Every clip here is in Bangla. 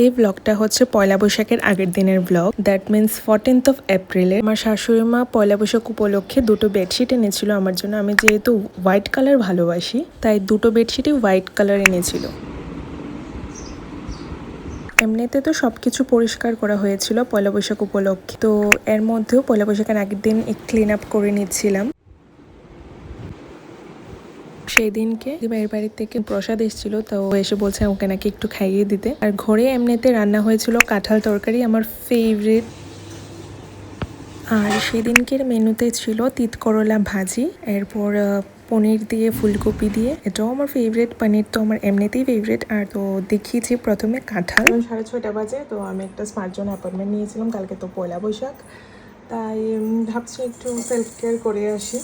এই ব্লগটা হচ্ছে পয়লা বৈশাখের আগের দিনের blog. That means 14th of এপ্রিলে আমার শাশুড়ি মা পয়লা বৈশাখ উপলক্ষে দুটো বেডশিট এনেছিল আমার জন্য। আমি যেহেতু হোয়াইট কালার ভালোবাসি তাই দুটো বেডশিটই হোয়াইট কালার এনেছিল। এমনিতে তো সবকিছু পরিষ্কার করা হয়েছিল পয়লা বৈশাখ উপলক্ষে, তো এর মধ্যেও পয়লা বৈশাখের আগের দিন ক্লিন আপ করে নিচ্ছিলাম। সেই দিনকে ভাইয়ের বাড়ি থেকে প্রসাদ এসেছিল, তো এসে বলছে ওকে নাকি একটু খাইয়ে দিতে। আর ঘরে এমনিতে রান্না হয়েছিল কাঁঠাল তরকারি, আমার ফেভারিট। আর সেদিনকের মেনুতে ছিল তিত করলা ভাজি, এরপর পনির দিয়ে ফুলকপি দিয়ে, এটাও আমার ফেভারিট। পনির তো আমার এমনিতেই ফেভারিট। আর তো দেখিয়েছি প্রথমে কাঁঠাল। 6:30 বাজে, তো আমি একটা স্মার্ট জোন অ্যাপয়েন্টমেন্ট নিয়েছিলাম, কালকে তো পয়লা বৈশাখ, তাই ভাবছি একটু সেলফ কেয়ার করে আসি।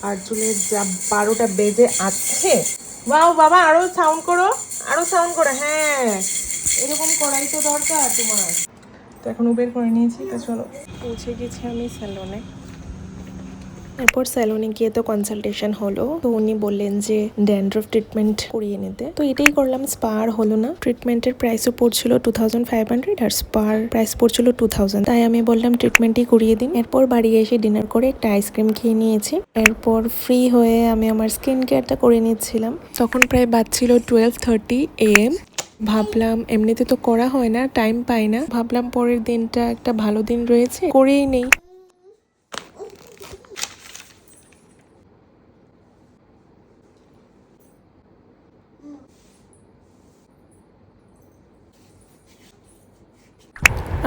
আর চুলের যা 12টা বেজে আছে। বাও বাবা, আরো সাউন্ড করো, আরো সাউন্ড করো। হ্যাঁ, এরকম করাই তো দরকার তোমার। তো এখন উবের করে নিয়েছি, তো চলো। পৌঁছে গেছি আমি স্যালনে। এরপর স্যালনে গিয়ে তো কনসালটেশন হলো, তো উনি বললেন যে ড্যান্ড্রফ ট্রিটমেন্ট করিয়ে নিতে। তো এটাই করলাম। স্পার হলো না। ট্রিটমেন্টের প্রাইসও পড়ছিল 2500 আর স্পার প্রাইস পড়ছিল 2000। তাই আমি বললাম ট্রিটমেন্টই করিয়ে দিন। এরপর বাড়ি এসে ডিনার করে একটা আইসক্রিম খেয়ে নিয়েছি। এরপর ফ্রি হয়ে আমি আমার স্কিন কেয়ারটা করে নিচ্ছিলাম। তখন প্রায় বাজছিল 12:30 AM। ভাবলাম এমনিতে তো করা হয় না, টাইম পাই না, ভাবলাম পরের দিনটা একটা ভালো দিন রয়েছে, করেই নেই।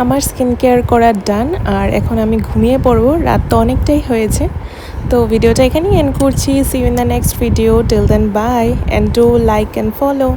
আমার স্কিন কেয়ার করা ডান, আর এখন আমি ঘুমিয়ে পড়বো। রাত তো অনেকটাই হয়েছে, তো ভিডিওটা এখানেই এন্ড করছি। See you in the next video. Till then bye, and do like and follow.